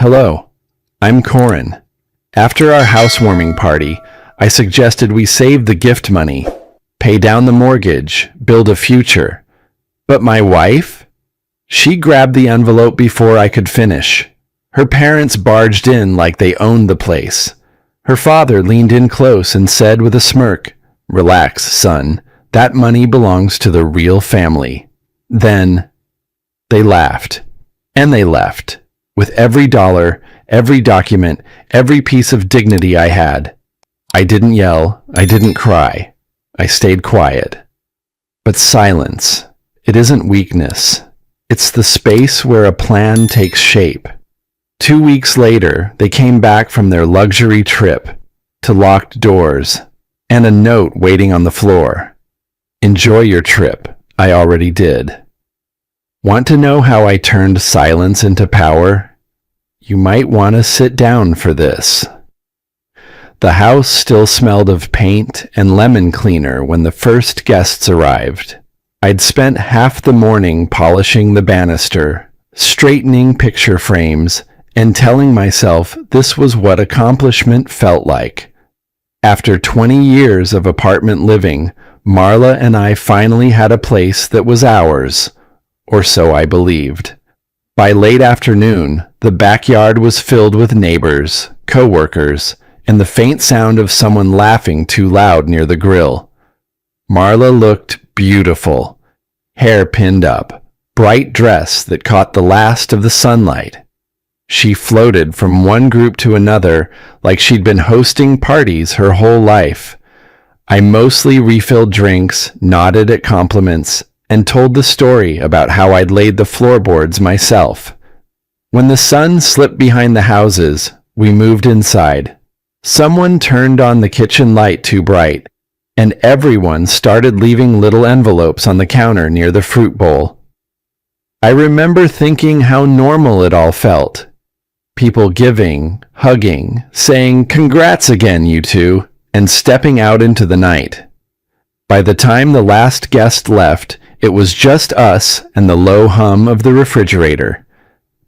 Hello, I'm Corin. After our housewarming party, I suggested we save the gift money, pay down the mortgage, build a future. But my wife? She grabbed the envelope before I could finish. Her parents barged in like they owned the place. Her father leaned in close and said with a smirk, "Relax, son. That money belongs to the real family." Then they laughed, and they left, with every dollar, every document, every piece of dignity I had. I didn't yell, I didn't cry. I stayed quiet. But silence, it isn't weakness. It's the space where a plan takes shape. 2 weeks later, they came back from their luxury trip to locked doors and a note waiting on the floor. "Enjoy your trip. I already did." Want to know how I turned silence into power? You might want to sit down for this. The house still smelled of paint and lemon cleaner when the first guests arrived. I'd spent half the morning polishing the banister, straightening picture frames, and telling myself this was what accomplishment felt like. After 20 years of apartment living, Marla and I finally had a place that was ours, or so I believed. By late afternoon, the backyard was filled with neighbors, co-workers, and the faint sound of someone laughing too loud near the grill. Marla looked beautiful, hair pinned up, bright dress that caught the last of the sunlight. She floated from one group to another like she'd been hosting parties her whole life. I mostly refilled drinks, nodded at compliments, and told the story about how I'd laid the floorboards myself. When the sun slipped behind the houses, we moved inside. Someone turned on the kitchen light too bright, and everyone started leaving little envelopes on the counter near the fruit bowl. I remember thinking how normal it all felt. People giving, hugging, saying, "Congrats again, you two," and stepping out into the night. By the time the last guest left, it was just us and the low hum of the refrigerator.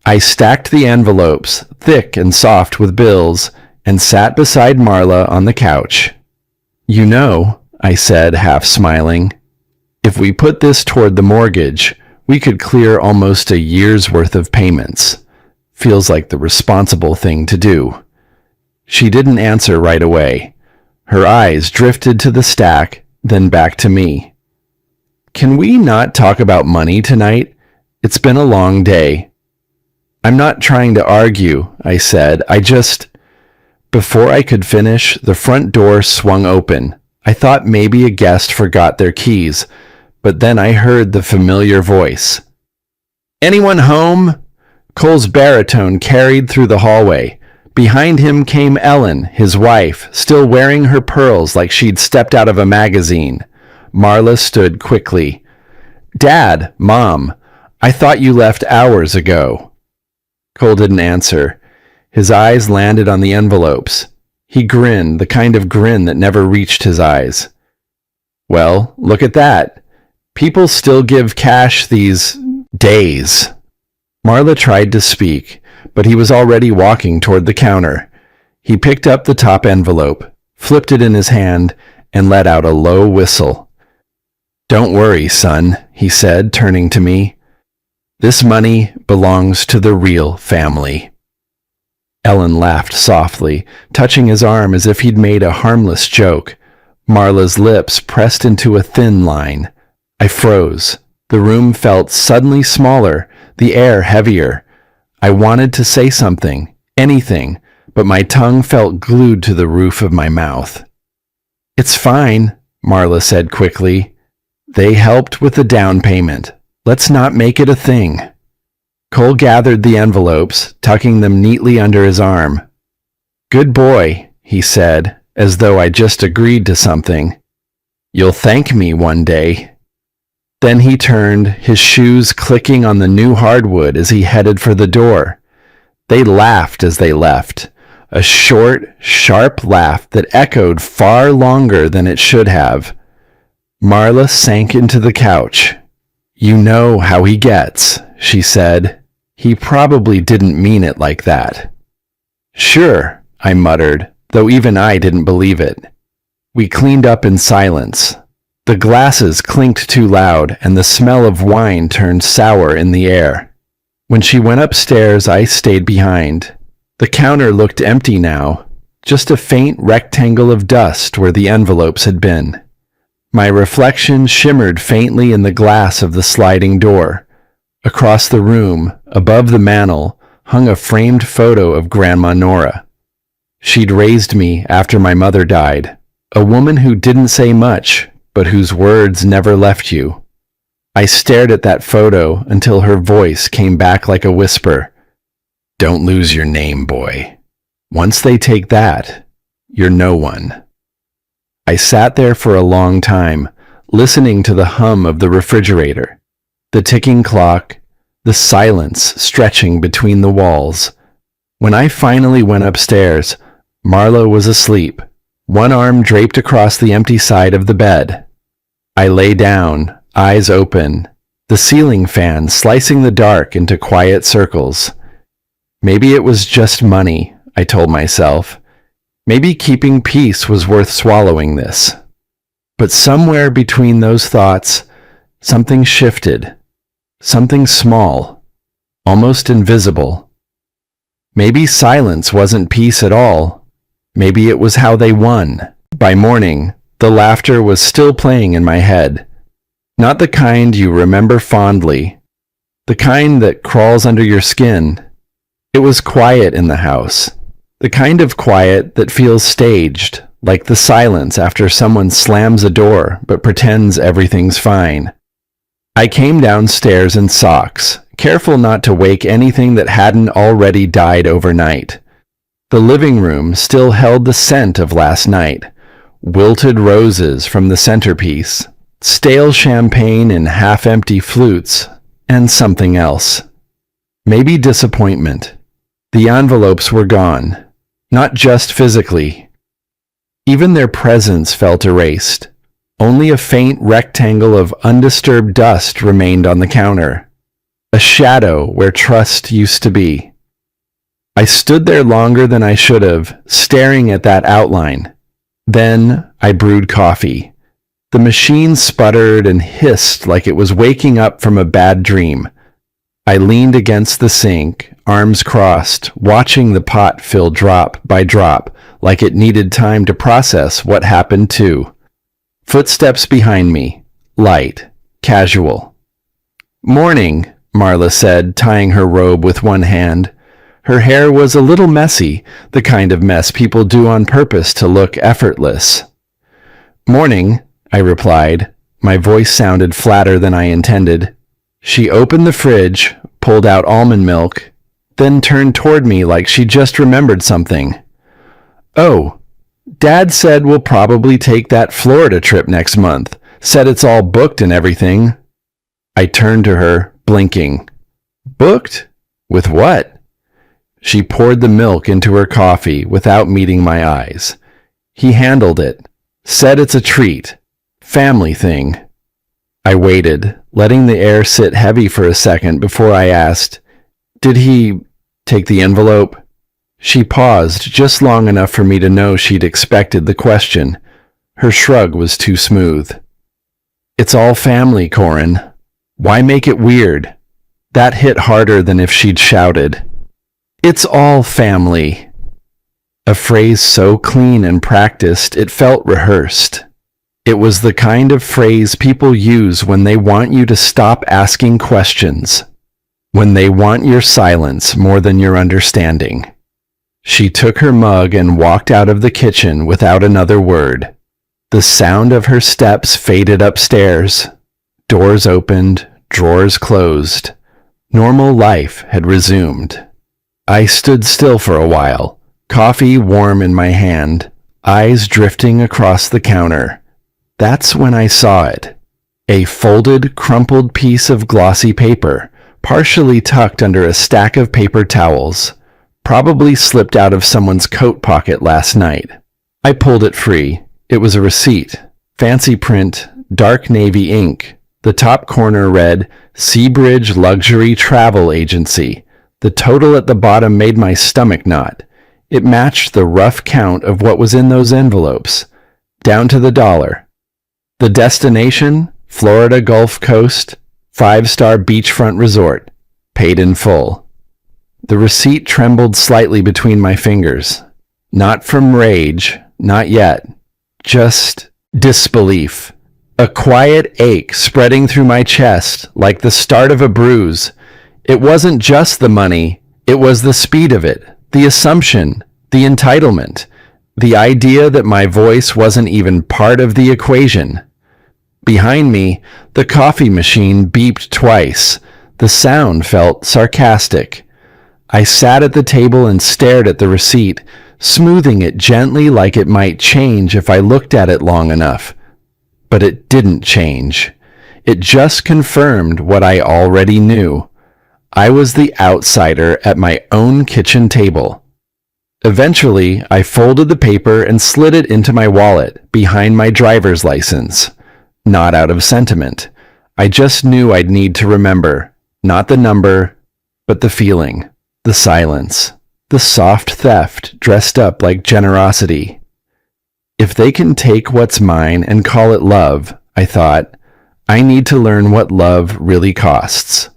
I stacked the envelopes, thick and soft with bills, and sat beside Marla on the couch. "You know," I said, half smiling, "if we put this toward the mortgage, we could clear almost a year's worth of payments. Feels like the responsible thing to do." She didn't answer right away. Her eyes drifted to the stack, then back to me. "Can we not talk about money tonight? It's been a long day." "I'm not trying to argue," I said. Before I could finish, the front door swung open. I thought maybe a guest forgot their keys, but then I heard the familiar voice. "Anyone home?" Cole's baritone carried through the hallway. Behind him came Ellen, his wife, still wearing her pearls like she'd stepped out of a magazine. Marla stood quickly. "Dad, Mom, I thought you left hours ago." Cole didn't answer. His eyes landed on the envelopes. He grinned, the kind of grin that never reached his eyes. "Well, look at that. People still give cash these days." Marla tried to speak, but he was already walking toward the counter. He picked up the top envelope, flipped it in his hand, and let out a low whistle. "Don't worry, son," he said, turning to me. "This money belongs to the real family." Ellen laughed softly, touching his arm as if he'd made a harmless joke. Marla's lips pressed into a thin line. I froze. The room felt suddenly smaller, the air heavier. I wanted to say something, anything, but my tongue felt glued to the roof of my mouth. "It's fine," Marla said quickly. "They helped with the down payment. Let's not make it a thing." Cole gathered the envelopes, tucking them neatly under his arm. "Good boy," he said, as though I just agreed to something. "You'll thank me one day." Then he turned, his shoes clicking on the new hardwood as he headed for the door. They laughed as they left, a short, sharp laugh that echoed far longer than it should have. Marla sank into the couch. "You know how he gets," she said. He probably didn't mean it like that. Sure, I muttered, though even I didn't believe it. We cleaned up in silence. The glasses clinked too loud, and the smell of wine turned sour in the air. When she went upstairs, I stayed behind. The counter looked empty now, just a faint rectangle of dust where the envelopes had been. My reflection shimmered faintly in the glass of the sliding door. Across the room, above the mantel, hung a framed photo of Grandma Nora. She'd raised me after my mother died, a woman who didn't say much, but whose words never left you. I stared at that photo until her voice came back like a whisper. Don't lose your name, boy. Once they take that, you're no one. I sat there for a long time, listening to the hum of the refrigerator, the ticking clock, the silence stretching between the walls. When I finally went upstairs, Marla was asleep, one arm draped across the empty side of the bed. I lay down, eyes open, the ceiling fan slicing the dark into quiet circles. Maybe it was just money, I told myself. Maybe keeping peace was worth swallowing this. But somewhere between those thoughts, something shifted. Something small, almost invisible. Maybe silence wasn't peace at all. Maybe it was how they won. By morning, the laughter was still playing in my head. Not the kind you remember fondly, the kind that crawls under your skin. It was quiet in the house, the kind of quiet that feels staged, like the silence after someone slams a door but pretends everything's fine. I came downstairs in socks, careful not to wake anything that hadn't already died overnight. The living room still held the scent of last night, wilted roses from the centerpiece, stale champagne in half-empty flutes, and something else. Maybe disappointment. The envelopes were gone, not just physically. Even their presence felt erased. Only a faint rectangle of undisturbed dust remained on the counter, a shadow where trust used to be. I stood there longer than I should have, staring at that outline. Then I brewed coffee. The machine sputtered and hissed like it was waking up from a bad dream. I leaned against the sink, arms crossed, watching the pot fill drop by drop, like it needed time to process what happened too. Footsteps behind me, light, casual. "Morning," Marla said, tying her robe with one hand. Her hair was a little messy, the kind of mess people do on purpose to look effortless. "Morning," I replied. My voice sounded flatter than I intended. She opened the fridge, pulled out almond milk, then turned toward me like she just remembered something. "Oh, Dad said we'll probably take that Florida trip next month. Said it's all booked and everything." I turned to her, blinking. "Booked? With what?" She poured the milk into her coffee without meeting my eyes. "He handled it. Said it's a treat. Family thing." I waited, letting the air sit heavy for a second before I asked, "Did he take the envelope?" She paused just long enough for me to know she'd expected the question. Her shrug was too smooth. "It's all family, Corin. Why make it weird?" That hit harder than if she'd shouted. "It's all family." A phrase so clean and practiced it felt rehearsed. It was the kind of phrase people use when they want you to stop asking questions, when they want your silence more than your understanding. She took her mug and walked out of the kitchen without another word. The sound of her steps faded upstairs. Doors opened, drawers closed. Normal life had resumed. I stood still for a while, coffee warm in my hand, eyes drifting across the counter. That's when I saw it. A folded, crumpled piece of glossy paper, partially tucked under a stack of paper towels. Probably slipped out of someone's coat pocket last night. I pulled it free. It was a receipt. Fancy print, dark navy ink. The top corner read, "Seabridge Luxury Travel Agency. The total at the bottom made my stomach knot. It matched the rough count of what was in those envelopes, down to the dollar. The destination, Florida Gulf Coast, 5-star beachfront resort, paid in full. The receipt trembled slightly between my fingers. Not from rage, not yet. Just disbelief. A quiet ache spreading through my chest like the start of a bruise. It wasn't just the money, it was the speed of it, the assumption, the entitlement, the idea that my voice wasn't even part of the equation. Behind me, the coffee machine beeped twice. The sound felt sarcastic. I sat at the table and stared at the receipt, smoothing it gently like it might change if I looked at it long enough. But it didn't change. It just confirmed what I already knew. I was the outsider at my own kitchen table. Eventually, I folded the paper and slid it into my wallet behind my driver's license. Not out of sentiment. I just knew I'd need to remember, not the number, but the feeling, the silence, the soft theft dressed up like generosity. If they can take what's mine and call it love, I thought, I need to learn what love really costs.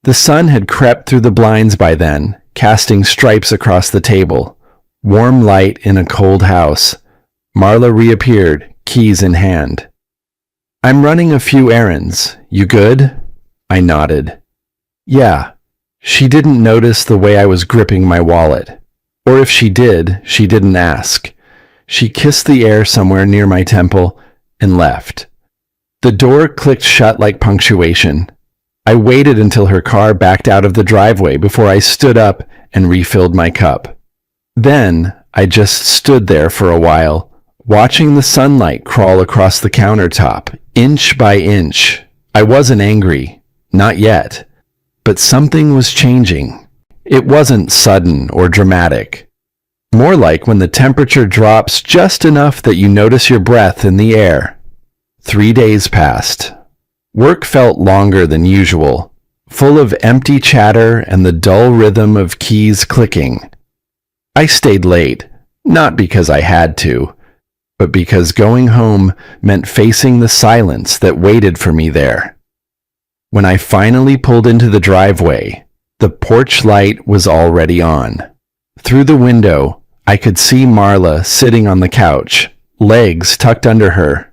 The sun had crept through the blinds by then, casting stripes across the table. Warm light in a cold house. Marla reappeared, keys in hand. I'm running a few errands. You good? I nodded. Yeah. She didn't notice the way I was gripping my wallet. Or if she did, she didn't ask. She kissed the air somewhere near my temple and left. The door clicked shut like punctuation. I waited until her car backed out of the driveway before I stood up and refilled my cup. Then I just stood there for a while, watching the sunlight crawl across the countertop, inch by inch. I wasn't angry, not yet, but something was changing. It wasn't sudden or dramatic. More like when the temperature drops just enough that you notice your breath in the air. 3 days passed. Work felt longer than usual, full of empty chatter and the dull rhythm of keys clicking. I stayed late, not because I had to, but because going home meant facing the silence that waited for me there. When I finally pulled into the driveway, the porch light was already on. Through the window, I could see Marla sitting on the couch, legs tucked under her,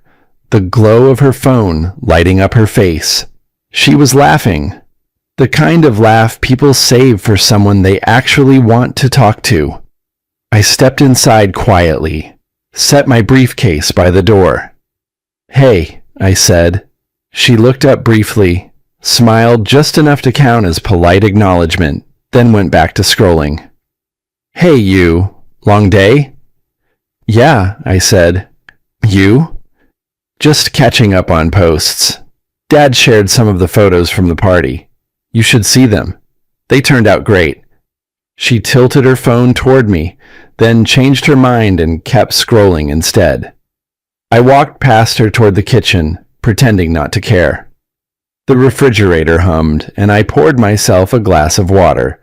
the glow of her phone lighting up her face. She was laughing, the kind of laugh people save for someone they actually want to talk to. I stepped inside quietly, set my briefcase by the door. Hey, I said. She looked up briefly, smiled just enough to count as polite acknowledgement, then went back to scrolling. Hey, you. Long day? Yeah, I said. You? Just catching up on posts. Dad shared some of the photos from the party. You should see them. They turned out great. She tilted her phone toward me, then changed her mind and kept scrolling instead. I walked past her toward the kitchen, pretending not to care. The refrigerator hummed, and I poured myself a glass of water.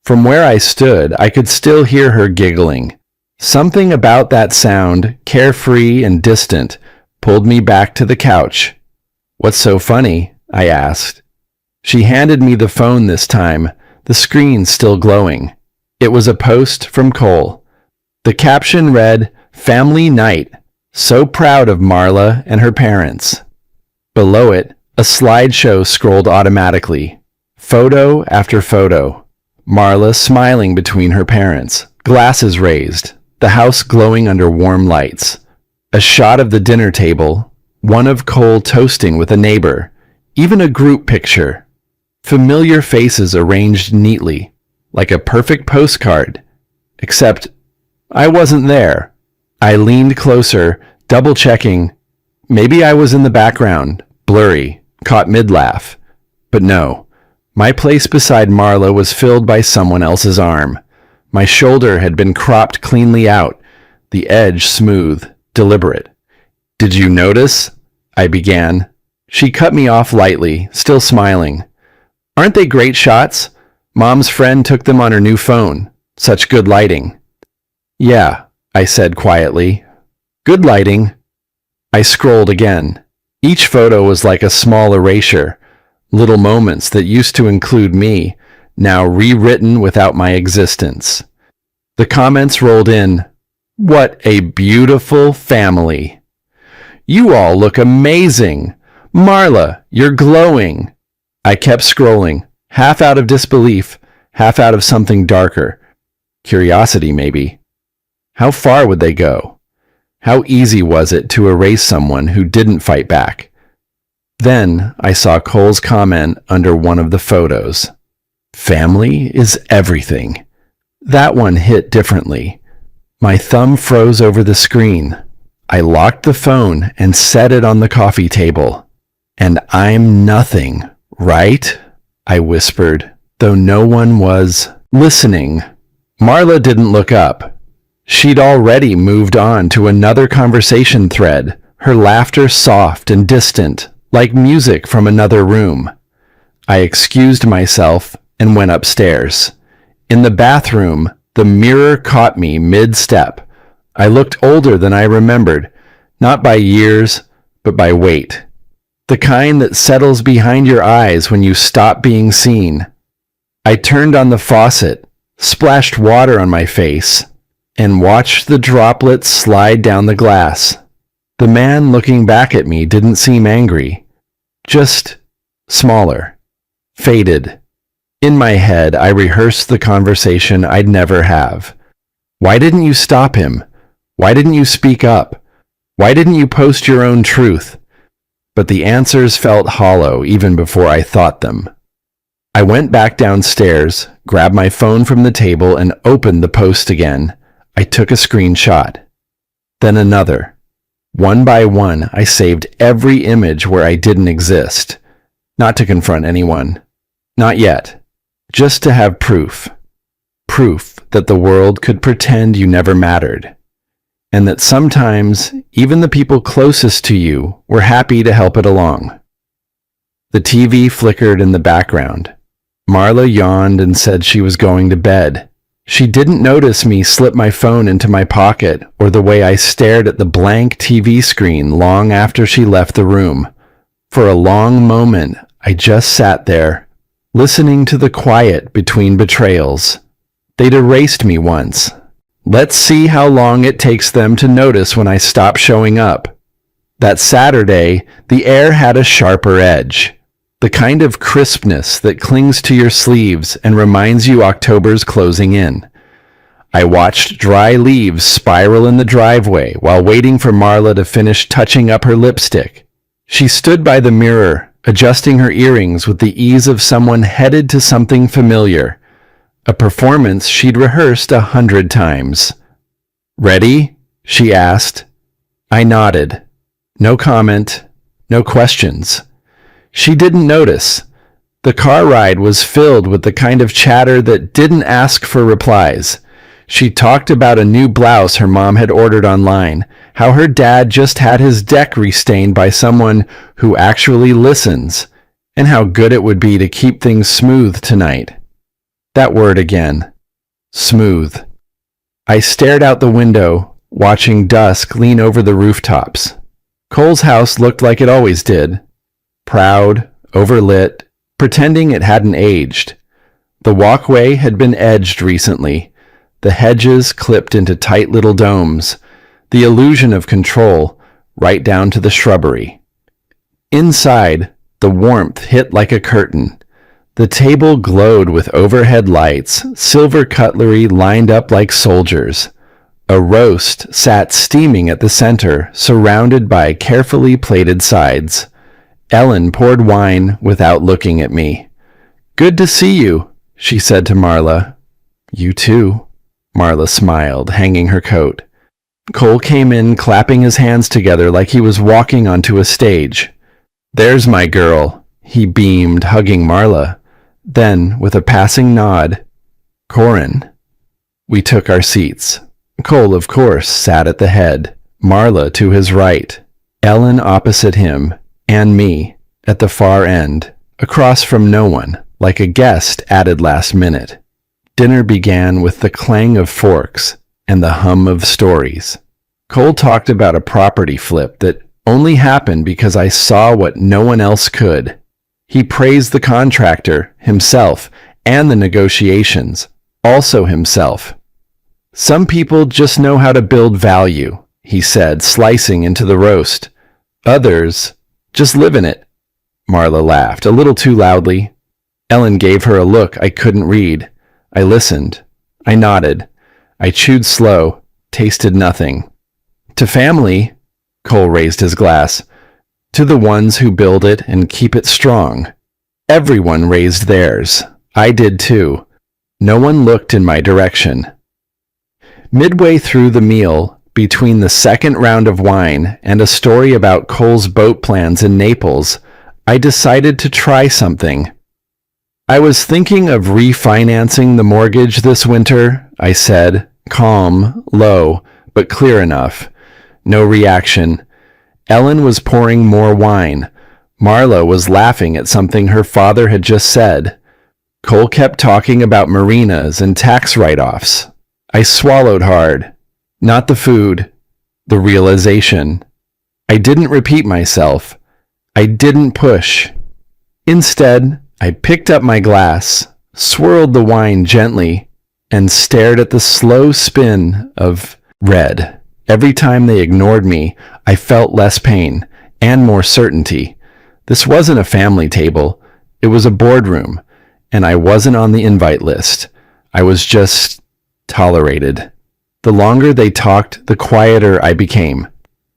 From where I stood, I could still hear her giggling. Something about that sound, carefree and distant, pulled me back to the couch. What's so funny? I asked. She handed me the phone this time, the screen still glowing. It was a post from Cole. The caption read, Family Night. So proud of Marla and her parents. Below it, a slideshow scrolled automatically. Photo after photo. Marla smiling between her parents, glasses raised, the house glowing under warm lights. A shot of the dinner table, one of Cole toasting with a neighbor, even a group picture. Familiar faces arranged neatly, like a perfect postcard. Except, I wasn't there. I leaned closer, double-checking. Maybe I was in the background, blurry, caught mid-laugh. But no, my place beside Marla was filled by someone else's arm. My shoulder had been cropped cleanly out, the edge smooth, deliberate. Did you notice? I began. She cut me off lightly, still smiling. Aren't they great shots? Mom's friend took them on her new phone. Such good lighting. Yeah, I said quietly. Good lighting. I scrolled again. Each photo was like a small erasure. Little moments that used to include me, now rewritten without my existence. The comments rolled in. What a beautiful family. You all look amazing. Marla, you're glowing. I kept scrolling, half out of disbelief, half out of something darker. Curiosity, maybe. How far would they go? How easy was it to erase someone who didn't fight back? Then I saw Cole's comment under one of the photos. Family is everything. That one hit differently. My thumb froze over the screen. I locked the phone and set it on the coffee table. And I'm nothing, right? I whispered, though no one was listening. Marla didn't look up. She'd already moved on to another conversation thread, her laughter soft and distant, like music from another room. I excused myself and went upstairs. In the bathroom, the mirror caught me mid-step. I looked older than I remembered, not by years, but by weight. The kind that settles behind your eyes when you stop being seen. I turned on the faucet, splashed water on my face, and watched the droplets slide down the glass. The man looking back at me didn't seem angry, just smaller, faded. In my head, I rehearsed the conversation I'd never have. Why didn't you stop him? Why didn't you speak up? Why didn't you post your own truth? But the answers felt hollow even before I thought them. I went back downstairs, grabbed my phone from the table, and opened the post again. I took a screenshot. Then another. One by one, I saved every image where I didn't exist. Not to confront anyone. Not yet. Just to have proof. Proof that the world could pretend you never mattered. And that sometimes even the people closest to you were happy to help it along. The TV flickered in the background. Marla yawned and said she was going to bed. She didn't notice me slip my phone into my pocket or the way I stared at the blank TV screen long after she left the room. For a long moment, I just sat there, listening to the quiet between betrayals. They'd erased me once. Let's see how long it takes them to notice when I stop showing up. That Saturday, the air had a sharper edge. The kind of crispness that clings to your sleeves and reminds you October's closing in. I watched dry leaves spiral in the driveway while waiting for Marla to finish touching up her lipstick. She stood by the mirror, adjusting her earrings with the ease of someone headed to something familiar. A performance she'd rehearsed 100 times. Ready? She asked. I nodded. No comment, no questions. She didn't notice. The car ride was filled with the kind of chatter that didn't ask for replies. She talked about a new blouse her mom had ordered online, how her dad just had his deck restained by someone who actually listens, and how good it would be to keep things smooth tonight. That word again. Smooth. I stared out the window, watching dusk lean over the rooftops. Cole's house looked like it always did. Proud, overlit, pretending it hadn't aged. The walkway had been edged recently, the hedges clipped into tight little domes, the illusion of control, right down to the shrubbery. Inside, the warmth hit like a curtain. The table glowed with overhead lights, silver cutlery lined up like soldiers. A roast sat steaming at the center, surrounded by carefully plated sides. Ellen poured wine without looking at me. Good to see you, she said to Marla. You too, Marla smiled, hanging her coat. Cole came in, clapping his hands together like he was walking onto a stage. There's my girl, he beamed, hugging Marla. Then, with a passing nod, Corin. We took our seats. Cole, of course, sat at the head, Marla to his right, Ellen opposite him, and me, at the far end, across from no one. like a guest added last minute. Dinner began with the clang of forks and the hum of stories. Cole talked about a property flip that only happened because I saw what no one else could. He praised the contractor, himself, and the negotiations, also himself. Some people just know how to build value, he said, slicing into the roast. Others just live in it. Marla laughed, a little too loudly. Ellen gave her a look I couldn't read. I listened. I nodded. I chewed slow, tasted nothing. To family, Cole raised his glass. To the ones who build it and keep it strong. Everyone raised theirs. I did too. No one looked in my direction. Midway through the meal, between the second round of wine and a story about Cole's boat plans in Naples, I decided to try something. I was thinking of refinancing the mortgage this winter, I said, calm, low, but clear enough. No reaction. Ellen was pouring more wine. Marla was laughing at something her father had just said. Cole kept talking about marinas and tax write-offs. I swallowed hard. Not the food, the realization. I didn't repeat myself. I didn't push. Instead, I picked up my glass, swirled the wine gently, and stared at the slow spin of red. Every time they ignored me, I felt less pain and more certainty. This wasn't a family table. It was a boardroom, and I wasn't on the invite list. I was just tolerated. The longer they talked, the quieter I became.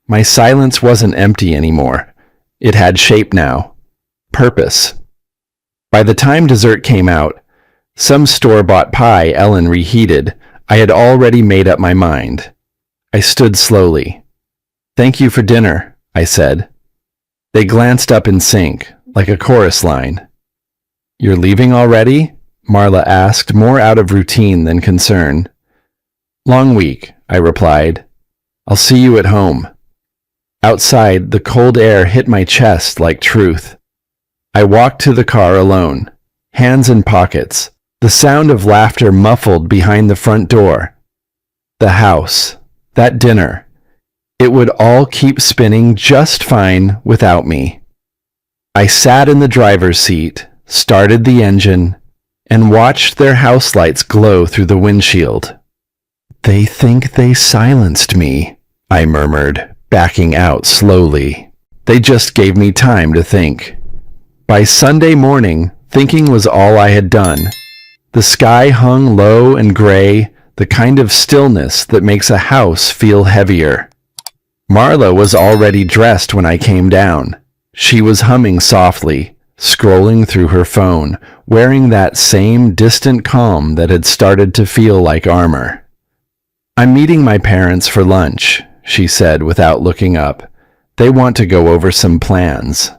My silence wasn't empty anymore. It had shape now. Purpose. By the time dessert came out, some store-bought pie Ellen reheated, I had already made up my mind. I stood slowly. "Thank you for dinner," I said. They glanced up in sync, like a chorus line. "You're leaving already?" Marla asked, more out of routine than concern. "Long week," I replied. "I'll see you at home." Outside, the cold air hit my chest like truth. I walked to the car alone, hands in pockets, the sound of laughter muffled behind the front door. The house, that dinner, it would all keep spinning just fine without me. I sat in the driver's seat, started the engine, and watched their house lights glow through the windshield. "They think they silenced me," I murmured, backing out slowly. They just gave me time to think. By Sunday morning, thinking was all I had done. The sky hung low and gray, the kind of stillness that makes a house feel heavier. Marla was already dressed when I came down. She was humming softly, scrolling through her phone, wearing that same distant calm that had started to feel like armor. "I'm meeting my parents for lunch," she said without looking up. "They want to go over some plans."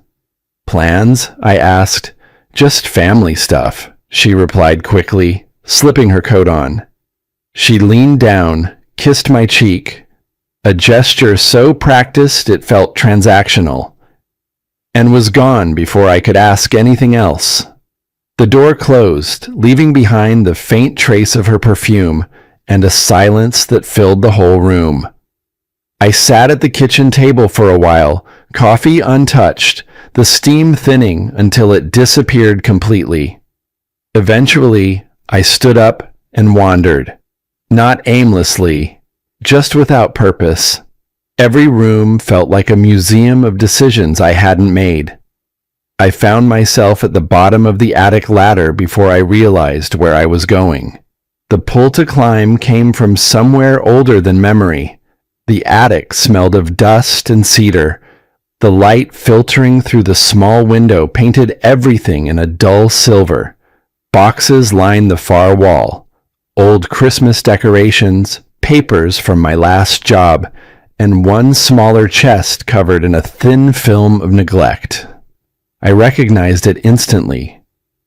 "Plans?" I asked. "Just family stuff," she replied quickly, slipping her coat on. She leaned down, kissed my cheek, a gesture so practiced it felt transactional, and was gone before I could ask anything else. The door closed, leaving behind the faint trace of her perfume and a silence that filled the whole room. I sat at the kitchen table for a while, coffee untouched, the steam thinning until it disappeared completely. Eventually, I stood up and wandered. Not aimlessly, just without purpose. Every room felt like a museum of decisions I hadn't made. I found myself at the bottom of the attic ladder before I realized where I was going. The pull to climb came from somewhere older than memory. The attic smelled of dust and cedar. The light filtering through the small window painted everything in a dull silver. Boxes lined the far wall. Old Christmas decorations, papers from my last job, and one smaller chest covered in a thin film of neglect. I recognized it instantly.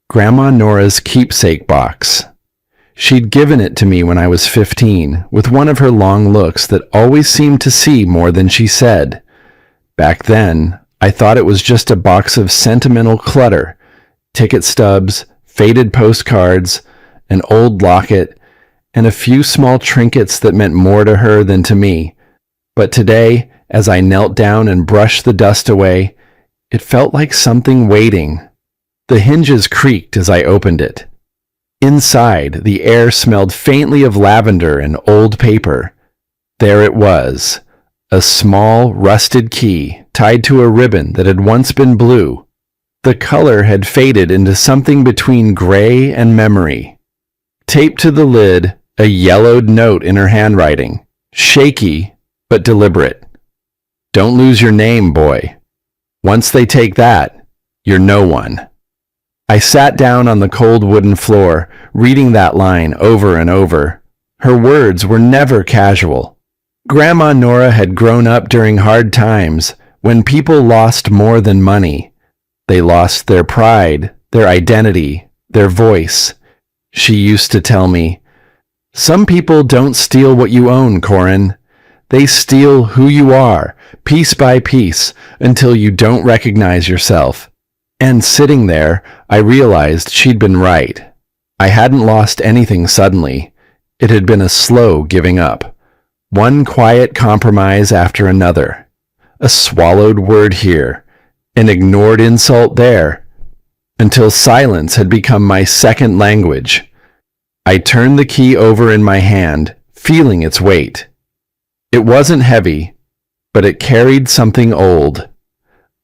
Grandma Nora's keepsake box. She'd given it to me when I was 15, with one of her long looks that always seemed to see more than she said. Back then, I thought it was just a box of sentimental clutter, ticket stubs, faded postcards, an old locket, and a few small trinkets that meant more to her than to me. But today, as I knelt down and brushed the dust away, it felt like something waiting. The hinges creaked as I opened it. Inside, the air smelled faintly of lavender and old paper. There it was, a small, rusted key tied to a ribbon that had once been blue. The color had faded into something between gray and memory. Taped to the lid, a yellowed note in her handwriting, shaky but deliberate. "Don't lose your name, boy. Once they take that, you're no one." I sat down on the cold wooden floor, reading that line over and over. Her words were never casual. Grandma Nora had grown up during hard times, when people lost more than money. They lost their pride, their identity, their voice. She used to tell me, "Some people don't steal what you own, Corin. They steal who you are, piece by piece, until you don't recognize yourself." And sitting there, I realized she'd been right. I hadn't lost anything suddenly. It had been a slow giving up. One quiet compromise after another. A swallowed word here, an ignored insult there, until silence had become my second language. I turned the key over in my hand, feeling its weight. It wasn't heavy, but it carried something old.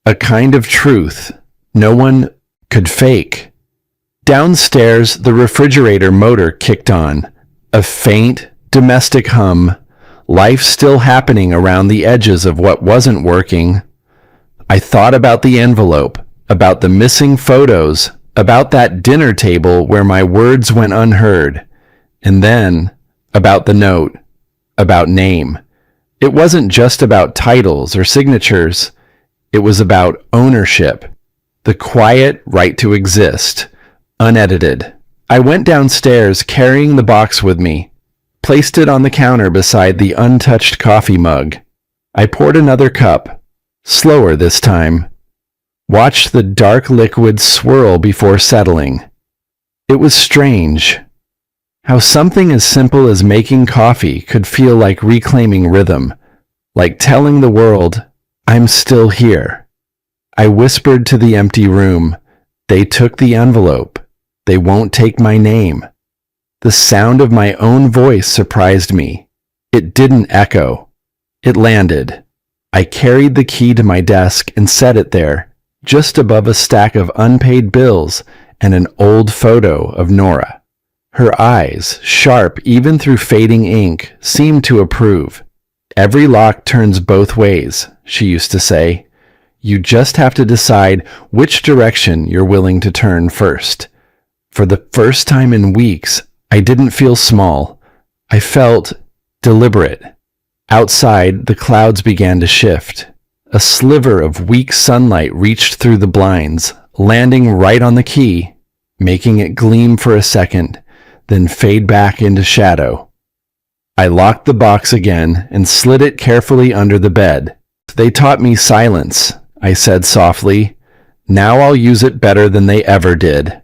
A kind of truth no one could fake. Downstairs, the refrigerator motor kicked on. A faint, domestic hum. Life still happening around the edges of what wasn't working. I thought about the envelope, about the missing photos, about that dinner table where my words went unheard. And then, about the note, about name. It wasn't just about titles or signatures. It was about ownership. The quiet right to exist, unedited. I went downstairs carrying the box with me, placed it on the counter beside the untouched coffee mug. I poured another cup, slower this time. Watched the dark liquid swirl before settling. It was strange how something as simple as making coffee could feel like reclaiming rhythm, like telling the world, "I'm still here." I whispered to the empty room, "They took the envelope. They won't take my name." The sound of my own voice surprised me. It didn't echo. It landed. I carried the key to my desk and set it there, just above a stack of unpaid bills and an old photo of Nora. Her eyes, sharp even through fading ink, seemed to approve. "Every lock turns both ways," she used to say. "You just have to decide which direction you're willing to turn first." For the first time in weeks, I didn't feel small. I felt deliberate. Outside, the clouds began to shift. A sliver of weak sunlight reached through the blinds, landing right on the key, making it gleam for a second, then fade back into shadow. I locked the box again and slid it carefully under the bed. "They taught me silence," I said softly. "Now I'll use it better than they ever did."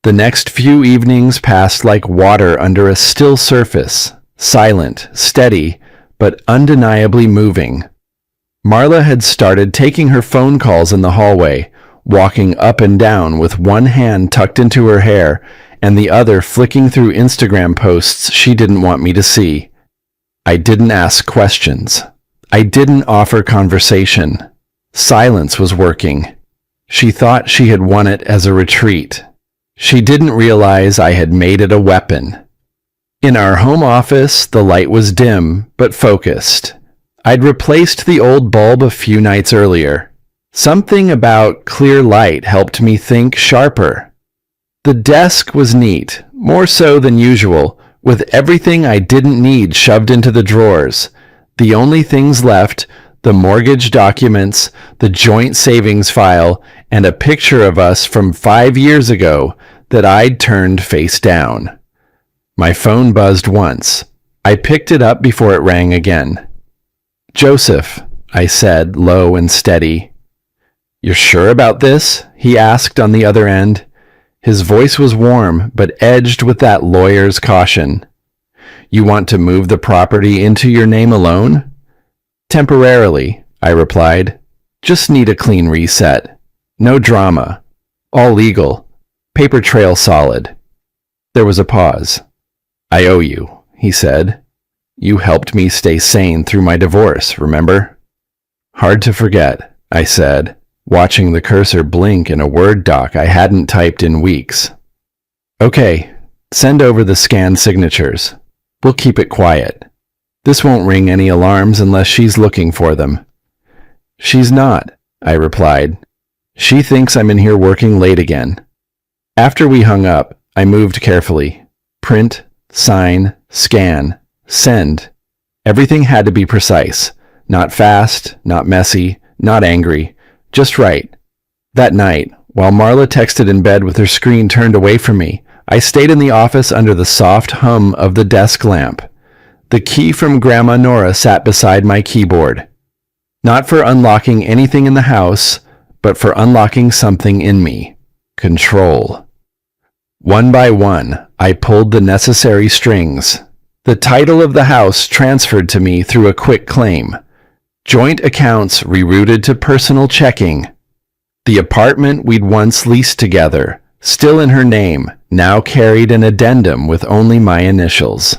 The next few evenings passed like water under a still surface, silent, steady, but undeniably moving. Marla had started taking her phone calls in the hallway, walking up and down with one hand tucked into her hair and the other flicking through Instagram posts she didn't want me to see. I didn't ask questions. I didn't offer conversation. Silence was working. She thought she had won it as a retreat. She didn't realize I had made it a weapon. In our home office, the light was dim, but focused. I'd replaced the old bulb a few nights earlier. Something about clear light helped me think sharper. The desk was neat, more so than usual, with everything I didn't need shoved into the drawers. The only things left, the mortgage documents, the joint savings file, and a picture of us from 5 years ago that I'd turned face down. My phone buzzed once. I picked it up before it rang again. "Joseph," I said, low and steady. "You're sure about this?" he asked on the other end. His voice was warm, but edged with that lawyer's caution. You want to move the property into your name alone? Temporarily, I replied. Just need a clean reset. No drama. All legal. Paper trail solid. There was a pause. I owe you, he said. You helped me stay sane through my divorce, remember? Hard to forget, I said, watching the cursor blink in a Word doc I hadn't typed in weeks. Okay, send over the scanned signatures. We'll keep it quiet. This won't ring any alarms unless she's looking for them. She's not, I replied. She thinks I'm in here working late again. After we hung up, I moved carefully. Print, sign, scan, send. Everything had to be precise. Not fast, not messy, not angry. Just right. That night, while Marla texted in bed with her screen turned away from me, I stayed in the office under the soft hum of the desk lamp. The key from Grandma Nora sat beside my keyboard. Not for unlocking anything in the house, but for unlocking something in me. Control. One by one, I pulled the necessary strings. The title of the house transferred to me through a quick claim. Joint accounts rerouted to personal checking. The apartment we'd once leased together, still in her name, now carried an addendum with only my initials.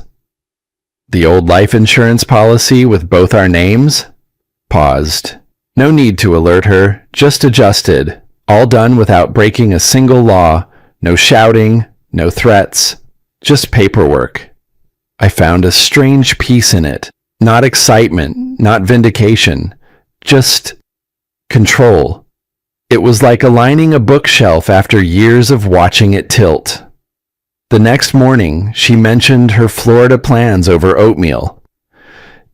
The old life insurance policy with both our names? Paused. No need to alert her, just adjusted. All done without breaking a single law. No shouting, no threats, just paperwork. I found a strange peace in it. Not excitement, not vindication, just control. It was like aligning a bookshelf after years of watching it tilt. The next morning, she mentioned her Florida plans over oatmeal.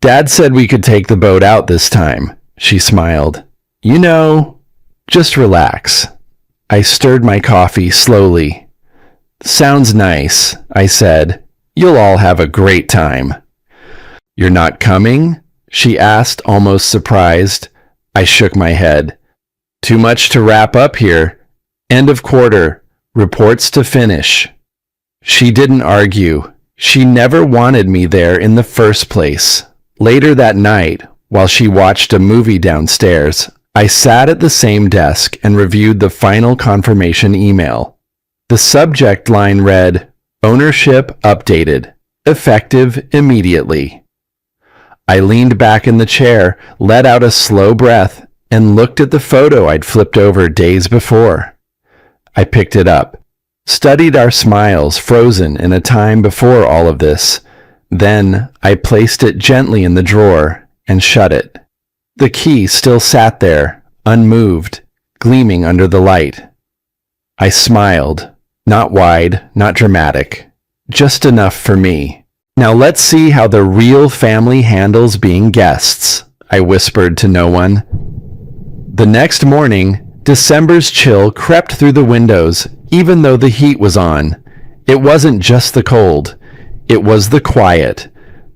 Dad said we could take the boat out this time, she smiled. You know, just relax. I stirred my coffee slowly. Sounds nice, I said. You'll all have a great time. You're not coming? She asked, almost surprised. I shook my head. Too much to wrap up here. End of quarter. Reports to finish. She didn't argue. She never wanted me there in the first place. Later that night, while she watched a movie downstairs, I sat at the same desk and reviewed the final confirmation email. The subject line read, Ownership updated. Effective immediately. I leaned back in the chair, let out a slow breath, and looked at the photo I'd flipped over days before. I picked it up, studied our smiles frozen in a time before all of this. Then I placed it gently in the drawer and shut it. The key still sat there, unmoved, gleaming under the light. I smiled, not wide, not dramatic, just enough for me. Now let's see how the real family handles being guests, I whispered to no one. The next morning, December's chill crept through the windows, even though the heat was on. It wasn't just the cold. It was the quiet.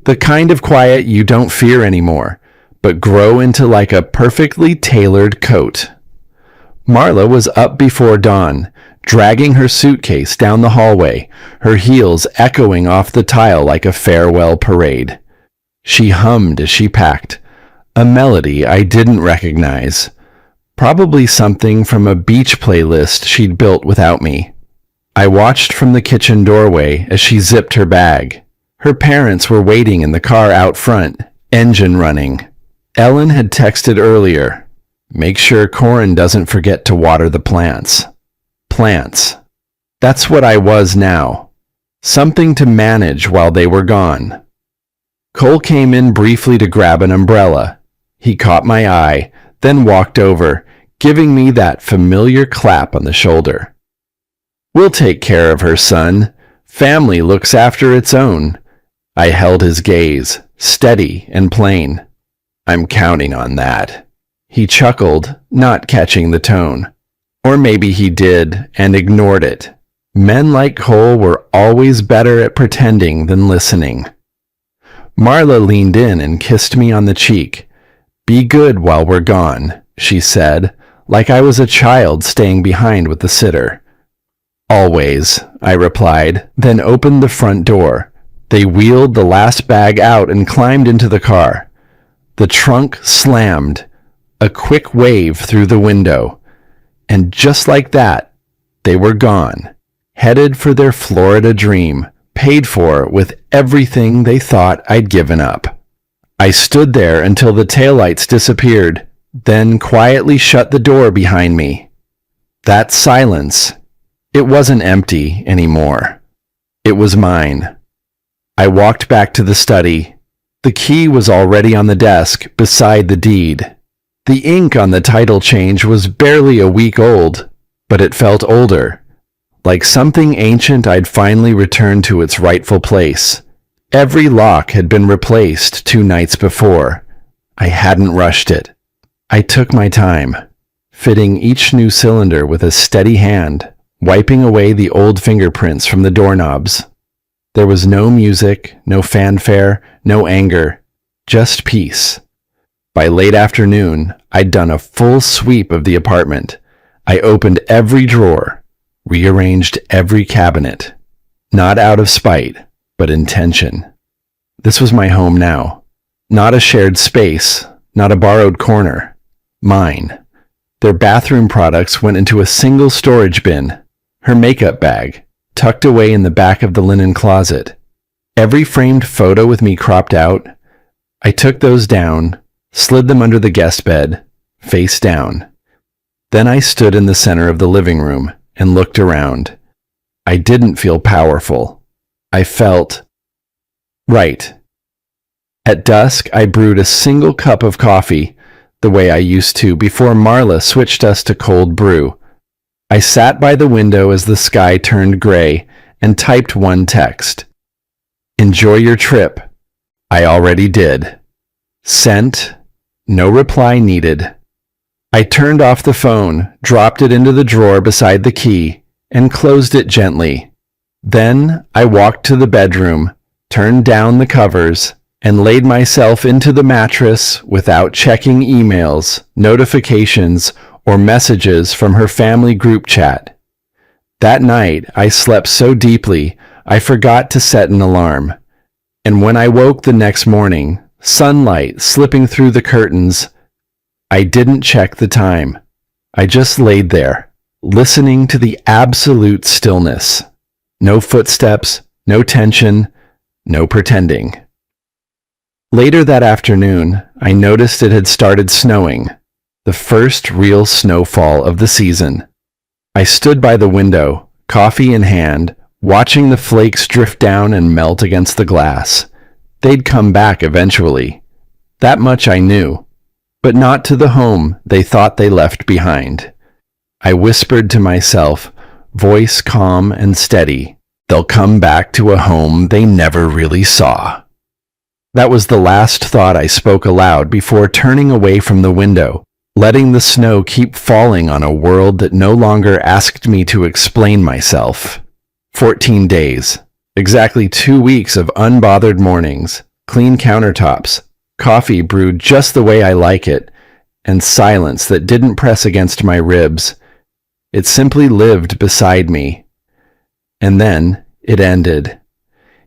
The kind of quiet you don't fear anymore, but grow into like a perfectly tailored coat. Marla was up before dawn, dragging her suitcase down the hallway, her heels echoing off the tile like a farewell parade. She hummed as she packed, a melody I didn't recognize. Probably something from a beach playlist she'd built without me. I watched from the kitchen doorway as she zipped her bag. Her parents were waiting in the car out front, engine running. Ellen had texted earlier, make sure Corin doesn't forget to water the plants. Plants. That's what I was now. Something to manage while they were gone. Cole came in briefly to grab an umbrella. He caught my eye, then walked over, giving me that familiar clap on the shoulder. We'll take care of her, son. Family looks after its own. I held his gaze, steady and plain. I'm counting on that. He chuckled, not catching the tone. Or maybe he did and ignored it. Men like Cole were always better at pretending than listening. Marla leaned in and kissed me on the cheek. Be good while we're gone, she said, like I was a child staying behind with the sitter. Always, I replied, then opened the front door. They wheeled the last bag out and climbed into the car. The trunk slammed, a quick wave through the window, and just like that, they were gone, headed for their Florida dream, paid for with everything they thought I'd given up. I stood there until the taillights disappeared, then quietly shut the door behind me. That silence, it wasn't empty anymore. It was mine. I walked back to the study. The key was already on the desk beside the deed. The ink on the title change was barely a week old, but it felt older, like something ancient I'd finally returned to its rightful place. Every lock had been replaced 2 nights before. I hadn't rushed it. I took my time, fitting each new cylinder with a steady hand, wiping away the old fingerprints from the doorknobs. There was no music, no fanfare, no anger, just peace. By late afternoon, I'd done a full sweep of the apartment. I opened every drawer, rearranged every cabinet, not out of spite, but intention. This was my home now. Not a shared space, not a borrowed corner. Mine. Their bathroom products went into a single storage bin. Her makeup bag, tucked away in the back of the linen closet. Every framed photo with me cropped out. I took those down, slid them under the guest bed, face down. Then I stood in the center of the living room and looked around. I didn't feel powerful. I felt right. At dusk, I brewed a single cup of coffee, the way I used to before Marla switched us to cold brew. I sat by the window as the sky turned gray and typed one text. Enjoy your trip. I already did. Sent. No reply needed. I turned off the phone, dropped it into the drawer beside the key, and closed it gently. Then I walked to the bedroom, turned down the covers, and laid myself into the mattress without checking emails, notifications, or messages from her family group chat. That night, I slept so deeply, I forgot to set an alarm. And when I woke the next morning, sunlight slipping through the curtains, I didn't check the time. I just laid there, listening to the absolute stillness. No footsteps, no tension, no pretending. Later that afternoon, I noticed it had started snowing, the first real snowfall of the season. I stood by the window, coffee in hand, watching the flakes drift down and melt against the glass. They'd come back eventually. That much I knew, but not to the home they thought they left behind. I whispered to myself, voice calm and steady, they'll come back to a home they never really saw. That was the last thought I spoke aloud before turning away from the window, letting the snow keep falling on a world that no longer asked me to explain myself. 14 days, exactly 2 weeks of unbothered mornings, clean countertops, coffee brewed just the way I like it, and silence that didn't press against my ribs. It simply lived beside me. And then it ended.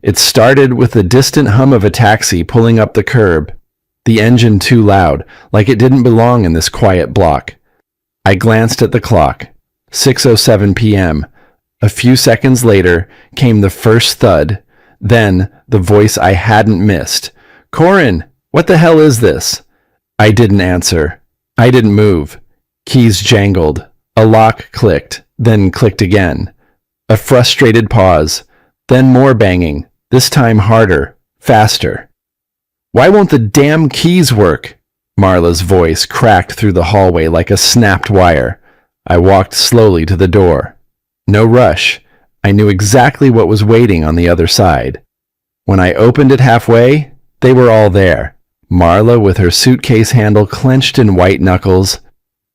It started with the distant hum of a taxi pulling up the curb, the engine too loud, like it didn't belong in this quiet block. I glanced at the clock. 6:07 p.m. A few seconds later came the first thud, then the voice I hadn't missed. "Corin, what the hell is this?" I didn't answer. I didn't move. Keys jangled. A lock clicked, then clicked again. A frustrated pause, then more banging, this time harder, faster. "Why won't the damn keys work?" Marla's voice cracked through the hallway like a snapped wire. I walked slowly to the door. No rush. I knew exactly what was waiting on the other side. When I opened it halfway, they were all there. Marla with her suitcase handle clenched in white knuckles,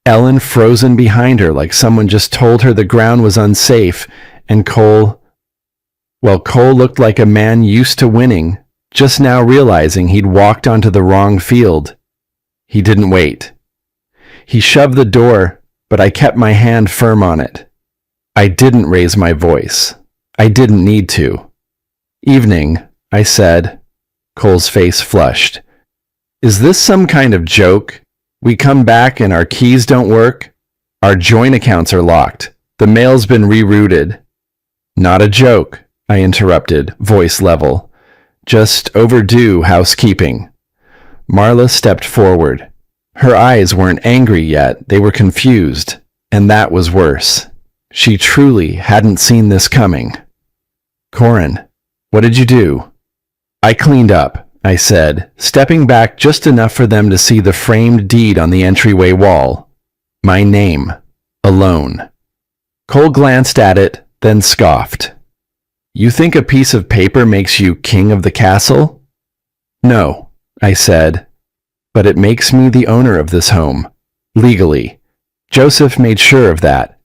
Ellen frozen behind her like someone just told her the ground was unsafe, and Cole looked like a man used to winning, just now realizing he'd walked onto the wrong field. He didn't wait. He shoved the door, but I kept my hand firm on it. I didn't raise my voice. I didn't need to. Evening, I said. Cole's face flushed. Is this some kind of joke? We come back and our keys don't work? Our joint accounts are locked. The mail's been rerouted. Not a joke, I interrupted, voice level. Just overdue housekeeping. Marla stepped forward. Her eyes weren't angry yet, they were confused, and that was worse. She truly hadn't seen this coming. Corin, what did you do? I cleaned up, I said, stepping back just enough for them to see the framed deed on the entryway wall. My name. Alone. Cole glanced at it, then scoffed. You think a piece of paper makes you king of the castle? No, I said, but it makes me the owner of this home. Legally. Joseph made sure of that.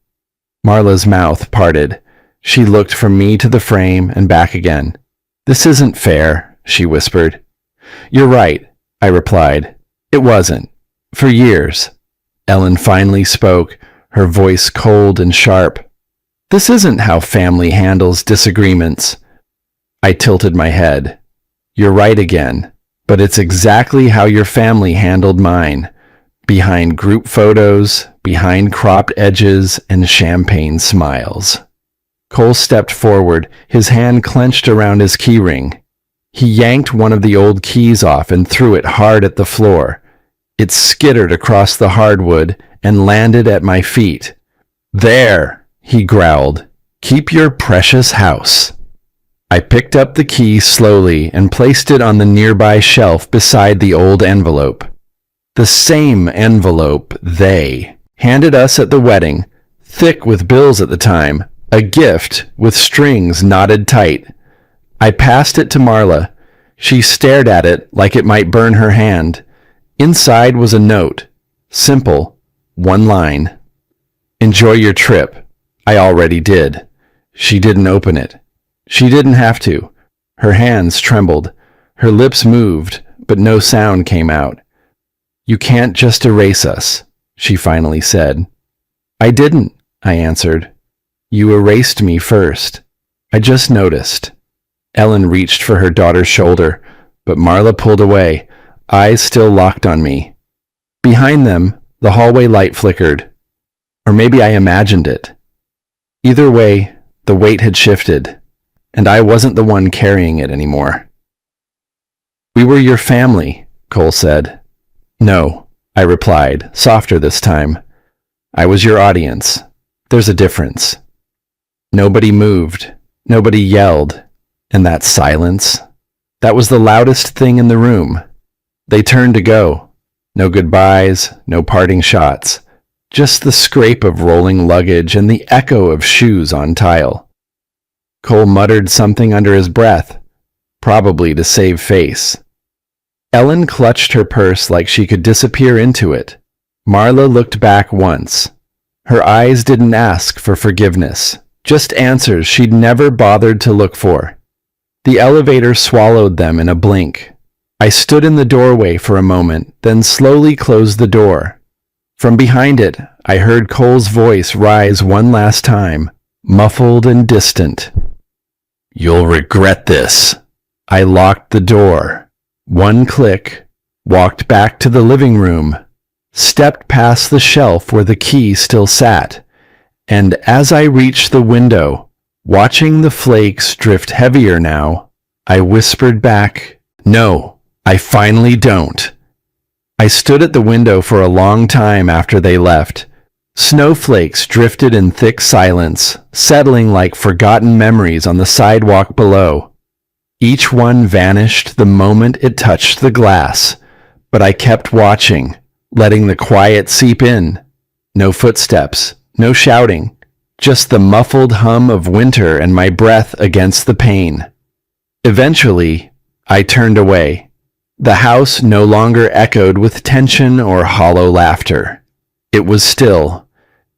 Marla's mouth parted. She looked from me to the frame and back again. This isn't fair, she whispered. You're right, I replied. It wasn't. For years. Ellen finally spoke, her voice cold and sharp. This isn't how family handles disagreements. I tilted my head. You're right again, but it's exactly how your family handled mine. Behind group photos, behind cropped edges, and champagne smiles. Cole stepped forward, his hand clenched around his keyring. He yanked one of the old keys off and threw it hard at the floor. It skittered across the hardwood and landed at my feet. There, he growled. Keep your precious house. I picked up the key slowly and placed it on the nearby shelf beside the old envelope. The same envelope they handed us at the wedding, thick with bills at the time, a gift with strings knotted tight. I passed it to Marla. She stared at it like it might burn her hand. Inside was a note. Simple. One line. Enjoy your trip. I already did. She didn't open it. She didn't have to. Her hands trembled. Her lips moved, but no sound came out. You can't just erase us, she finally said. I didn't, I answered. You erased me first. I just noticed. Ellen reached for her daughter's shoulder, but Marla pulled away, eyes still locked on me. Behind them, the hallway light flickered. Or maybe I imagined it. Either way, the weight had shifted, and I wasn't the one carrying it anymore. We were your family, Cole said. No, I replied, softer this time. I was your audience. There's a difference. Nobody moved. Nobody yelled. And that silence, that was the loudest thing in the room. They turned to go. No goodbyes, no parting shots. Just the scrape of rolling luggage and the echo of shoes on tile. Cole muttered something under his breath, probably to save face. Ellen clutched her purse like she could disappear into it. Marla looked back once. Her eyes didn't ask for forgiveness, just answers she'd never bothered to look for. The elevator swallowed them in a blink. I stood in the doorway for a moment, then slowly closed the door. From behind it, I heard Cole's voice rise one last time, muffled and distant. You'll regret this. I locked the door. One click, walked back to the living room, stepped past the shelf where the key still sat, and as I reached the window, watching the flakes drift heavier now, I whispered back, No, I finally don't. I stood at the window for a long time after they left. Snowflakes drifted in thick silence, settling like forgotten memories on the sidewalk below. Each one vanished the moment it touched the glass, but I kept watching, letting the quiet seep in. No footsteps, no shouting, just the muffled hum of winter and my breath against the pane. Eventually, I turned away. The house no longer echoed with tension or hollow laughter. It was still,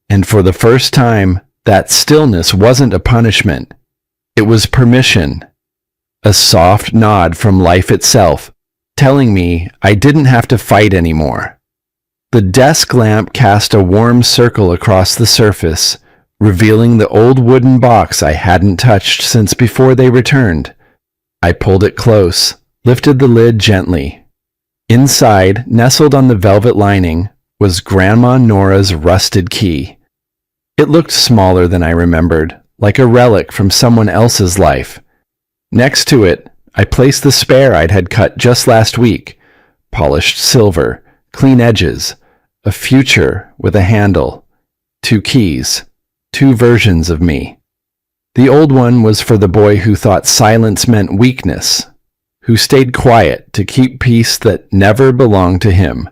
and for the first time, that stillness wasn't a punishment. It was permission, a soft nod from life itself, telling me I didn't have to fight anymore. The desk lamp cast a warm circle across the surface, revealing the old wooden box I hadn't touched since before they returned. I pulled it close, lifted the lid gently. Inside, nestled on the velvet lining, was Grandma Nora's rusted key. It looked smaller than I remembered, like a relic from someone else's life. Next to it, I placed the spare I'd had cut just last week. Polished silver, clean edges, a future with a handle, 2 keys, 2 versions of me. The old one was for the boy who thought silence meant weakness, who stayed quiet to keep peace that never belonged to him.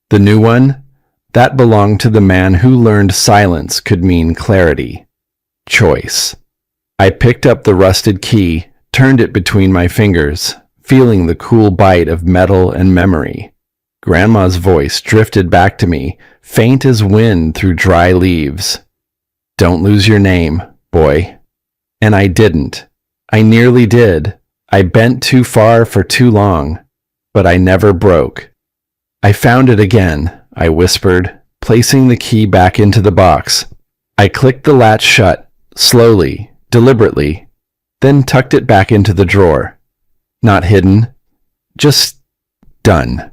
The new one, that belonged to the man who learned silence could mean clarity, choice. I picked up the rusted key, turned it between my fingers, feeling the cool bite of metal and memory. Grandma's voice drifted back to me, faint as wind through dry leaves. "Don't lose your name, boy." And I didn't. I nearly did. I bent too far for too long, but I never broke. "I found it again," I whispered, placing the key back into the box. I clicked the latch shut, slowly, deliberately, then tucked it back into the drawer. Not hidden, just done.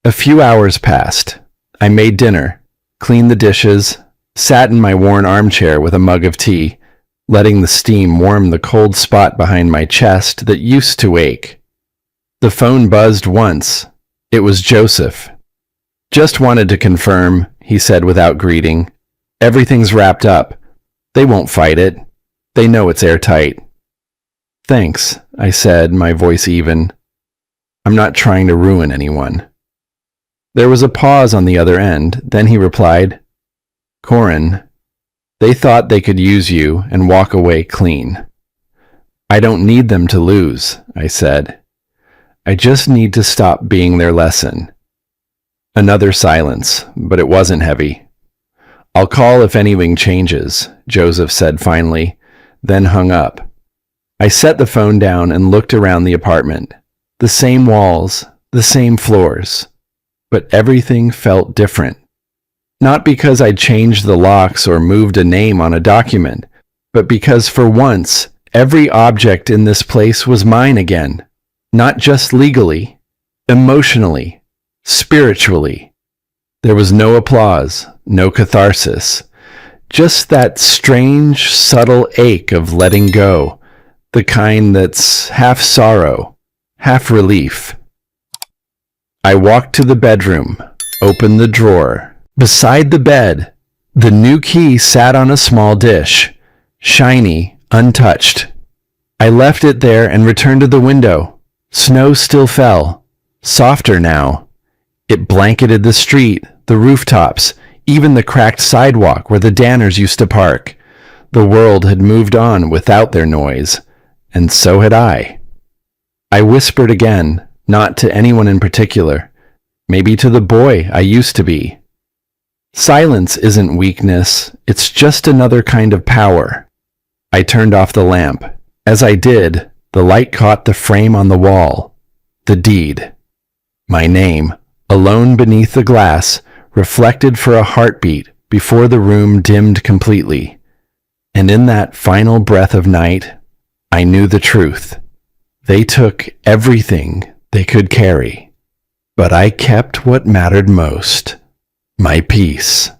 A few hours passed. I made dinner, cleaned the dishes, sat in my worn armchair with a mug of tea, letting the steam warm the cold spot behind my chest that used to ache. The phone buzzed once. It was Joseph. "Just wanted to confirm," he said without greeting. "Everything's wrapped up. They won't fight it. They know it's airtight." "Thanks," I said, my voice even. "I'm not trying to ruin anyone." There was a pause on the other end, then he replied, "Corin, they thought they could use you and walk away clean. I don't need them to lose," I said. "I just need to stop being their lesson." Another silence, but it wasn't heavy. "I'll call if anything changes," Joseph said finally, then hung up. I set the phone down and looked around the apartment. The same walls, the same floors, but everything felt different. Not because I'd changed the locks or moved a name on a document, but because for once, every object in this place was mine again. Not just legally, emotionally, spiritually. There was no applause, no catharsis, just that strange, subtle ache of letting go, the kind that's half sorrow, half relief. I walked to the bedroom, opened the drawer. Beside the bed, the new key sat on a small dish, shiny, untouched. I left it there and returned to the window. Snow still fell, softer now. It blanketed the street, the rooftops, even the cracked sidewalk where the Danners used to park. The world had moved on without their noise, and so had I. I whispered again, not to anyone in particular, maybe to the boy I used to be. Silence isn't weakness, it's just another kind of power. I turned off the lamp. As I did, the light caught the frame on the wall. The deed. My name, alone beneath the glass, reflected for a heartbeat before the room dimmed completely. And in that final breath of night, I knew the truth. They took everything they could carry, but I kept what mattered most, my peace.